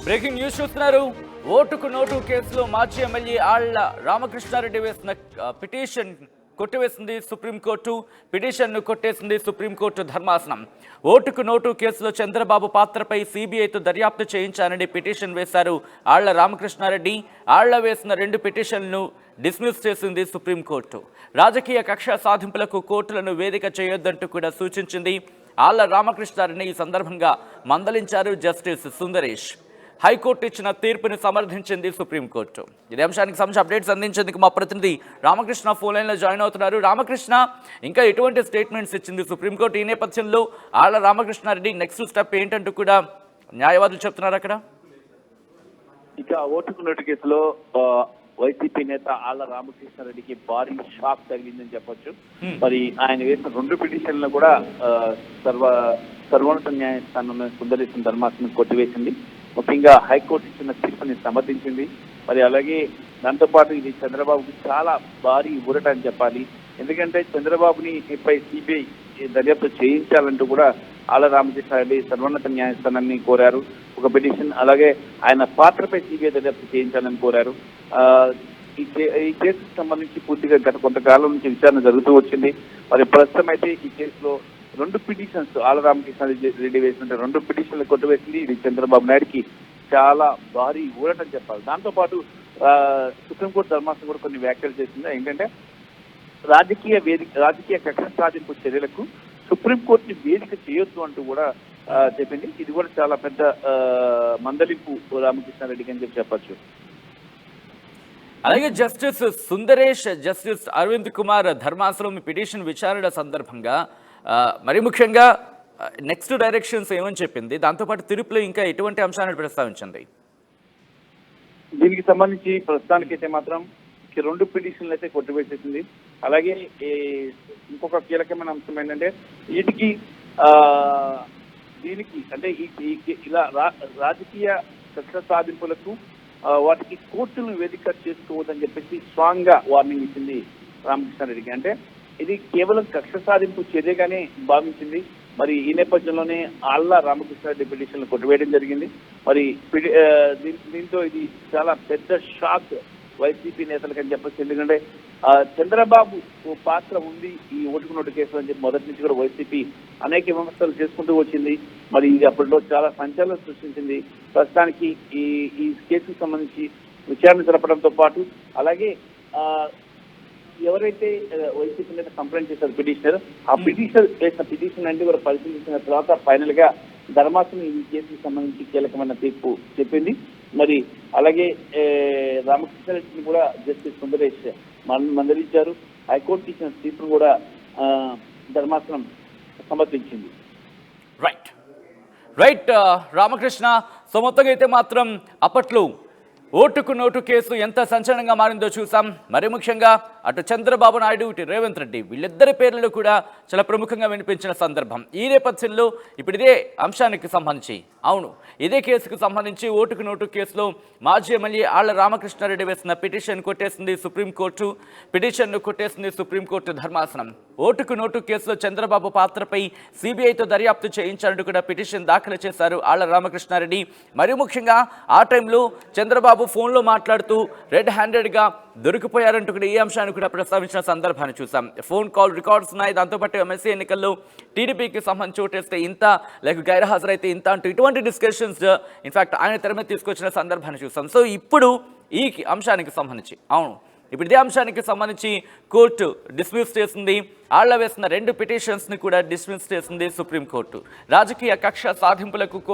Breaking news చూస్తున్నారు. ఓటుకు note కేసులో మాజీ ఎమ్మెల్యే ఆళ్ల రామకృష్ణారెడ్డి వేసిన పిటిషన్ కొట్టివేసింది సుప్రీంకోర్టు. పిటిషన్ను కొట్టేసింది సుప్రీంకోర్టు ధర్మాసనం. ఓటుకు నోటు కేసులో చంద్రబాబు పాత్రపై సిబిఐతో దర్యాప్తు చేయించాలని పిటిషన్ వేశారు ఆళ్ల రామకృష్ణారెడ్డి. ఆళ్ల వేసిన 2 పిటిషన్లను డిస్మిస్ చేసింది సుప్రీంకోర్టు. రాజకీయ కక్ష సాధింపులకు కోర్టులను వేదిక చేయొద్దంటూ కూడా సూచించింది. ఆళ్ల రామకృష్ణారెడ్డిని ఈ సందర్భంగా మందలించారు జస్టిస్ సుందరేష్. హైకోర్టు ఇచ్చిన తీర్పుని సమర్థించింది సుప్రీంకోర్టు. ఇదే అంశానికి సంబంధించి అప్డేట్స్ అందించేందుకు మా ప్రతినిధి రామకృష్ణ ఫోన్ లైన్లో జాయిన్ అవుతున్నారు. రామకృష్ణ, ఇంకా ఎటువంటి స్టేట్మెంట్స్ ఇచ్చింది సుప్రీంకోర్టు? ఈ నేపథ్యంలో ఆళ్ల రామకృష్ణారెడ్డి నెక్స్ట్ స్టెప్ ఏంటంటూ కూడా న్యాయవాదులు చెప్తున్నారు అక్కడ. ఇక ఓటుకు నోటు కేసులో వైసీపీ నేత ఆళ్ల రామకృష్ణారెడ్డికి భారీ షాక్ తగిలిందని చెప్పొచ్చు. మరి ఆయన వేసిన 2 పిటిషన్లను కూడా సర్వోన్నత న్యాయస్థానం సుందరేశ్వర ధర్మాసనం కొట్టివేసింది. ముఖ్యంగా హైకోర్టు ఇచ్చిన తీర్పుని సమర్థించింది. మరి అలాగే దాంతోపాటు ఇది చంద్రబాబుకి చాలా భారీ ఊరట అని చెప్పాలి. ఎందుకంటే చంద్రబాబుని పై సిబిఐ దర్యాప్తు చేయించాలంటూ కూడా ఆళ్ల రామకృష్ణారెడ్డి సర్వోన్నత న్యాయస్థానాన్ని కోరారు ఒక పిటిషన్. అలాగే ఆయన పాత్రపై సిబిఐ దర్యాప్తు చేయించాలని కోరారు. ఈ కేసుకు సంబంధించి పూర్తిగా గత కొంతకాలం నుంచి విచారణ జరుగుతూ వచ్చింది. మరి ప్రస్తుతం అయితే ఈ కేసులో 2 పిటిషన్స్ ఆళ్ల రామకృష్ణారెడ్డి వేసిన 2 పిటిషన్లు కొట్టివేసింది. ఇది చంద్రబాబు నాయుడుకి చాలా భారీ ఊరటని చెప్పాలి. దాంతోపాటు సుప్రీంకోర్టు ధర్మాసనం కూడా కొన్ని వ్యాఖ్యలు చేసింది. ఏంటంటే రాజకీయ కక్ష సాధింపు చర్యలకు సుప్రీంకోర్టుని వేదిక చేయొద్దు అంటూ కూడా చెప్పింది. ఇది కూడా చాలా పెద్ద మందలింపు రామకృష్ణారెడ్డికి అని చెప్పచ్చు. అలాగే జస్టిస్ సుందరేష్, జస్టిస్ అరవింద్ కుమార్ ధర్మాసనం పిటిషన్ విచారణ సందర్భంగా మరి ముఖ్యంగా నెక్స్ట్ డైరెక్షన్స్ ఏమని చెప్పింది? దాంతోపాటు తీర్పులో ఇంకా ఎటువంటి అంశాలను ప్రస్తావించింది? దీనికి సంబంధించి ప్రస్తుతానికైతే మాత్రం 2 పిటిషన్లు అయితే కొట్టివేసేసింది. అలాగే ఇంకొక కీలకమైన అంశం ఏంటంటే దీనికి అంటే ఇలా రాజకీయ కక్ష సాధింపులకు వాటికి కోర్టులను వేదిక చేసుకోవద్దని చెప్పేసి స్ట్రాంగ్ గా వార్నింగ్ ఇచ్చింది రామకృష్ణారెడ్డికి. అంటే ఇది కేవలం కక్ష సాధింపు చర్యగానే భావించింది. మరి ఈ నేపథ్యంలోనే ఆళ్ల రామకృష్ణారెడ్డి పిటిషన్లు కొట్టివేయడం జరిగింది. మరి దీంతో ఇది చాలా పెద్ద షాక్ వైసీపీ నేతలకు అని చెప్పచ్చు. ఎందుకంటే చంద్రబాబు పాత్ర ఉంది ఈ ఓటుకు నోటు కేసు అని చెప్పి మొదటి నుంచి కూడా వైసీపీ అనేక విమర్శలు చేసుకుంటూ వచ్చింది. మరి ఇది అప్పట్లో చాలా సంచలనం సృష్టించింది. ప్రస్తుతానికి ఈ కేసుకు సంబంధించి విచారణ జరపడంతో పాటు అలాగే ఎవరైతే వైసీపీ నేత కంప్లైంట్ చేశారు పిటిషనర్, ఆ పిటిషనర్ వేసిన పిటిషన్ అన్ని కూడా పరిశీలించిన తర్వాత ఫైనల్ గా ధర్మాసనం ఈ కేసుకు సంబంధించి కీలకమైన తీర్పు చెప్పింది. మరి అలాగే రామకృష్ణారెడ్డిని కూడా జస్టిస్ సుందరేష్ మందలించారు. హైకోర్టు ఇచ్చిన తీర్పును కూడా ధర్మాసనం సమర్థించింది. రైట్ రామకృష్ణ, సో మొత్తంగా అయితే మాత్రం అప్పట్లో ఓటుకు నోటు కేసు ఎంత సంచలనంగా మారిందో చూసాం. మరి ముఖ్యంగా అటు చంద్రబాబు నాయుడు, ఇటు రేవంత్ రెడ్డి వీళ్ళిద్దరి పేర్లు కూడా చాలా ప్రముఖంగా వినిపించిన సందర్భం. ఈ నేపథ్యంలో ఇప్పుడు ఇదే అంశానికి సంబంధించి ఇదే కేసుకు సంబంధించి ఓటుకు నోటు కేసులో మాజీ ఎమ్మెల్యే ఆళ్ల రామకృష్ణారెడ్డి వేసిన పిటిషన్ కొట్టేసింది సుప్రీంకోర్టు. పిటిషన్ను కొట్టేసింది సుప్రీంకోర్టు ధర్మాసనం. ఓటుకు నోటు కేసులో చంద్రబాబు పాత్రపై సిబిఐతో దర్యాప్తు చేయించాలంటూ కూడా పిటిషన్ దాఖలు చేశారు ఆళ్ల రామకృష్ణారెడ్డి. మరి ముఖ్యంగా ఆ టైంలో చంద్రబాబు ఫోన్లో మాట్లాడుతూ రెడ్ హ్యాండెడ్గా దొరికిపోయారంటూ కూడా ఈ అంశాన్ని కూడా ప్రస్తావించిన సందర్భాన్ని చూసాం. ఫోన్ కాల్ రికార్డ్స్ ఉన్నాయి. దాంతోపాటు ఎమ్మెల్సీ ఎన్నికల్లో టీడీపీకి సంబంధించి ఓటేస్తే ఇంత, లేక గైర్హాజరైతే ఇంత అంటూ ఇటువంటి డిస్కషన్స్ ఇన్ఫాక్ట్ ఆయన తెర మీద తీసుకొచ్చిన సందర్భాన్ని చూసాం. సో ఇప్పుడు ఈ అంశానికి సంబంధించి ఇప్పుడు ఇదే అంశానికి సంబంధించి కోర్టు డిస్మిస్ చేసింది. ఆళ్ల వేసిన 2 పిటిషన్స్ని కూడా డిస్మిస్ చేసింది సుప్రీంకోర్టు. రాజకీయ కక్ష సాధింపులకు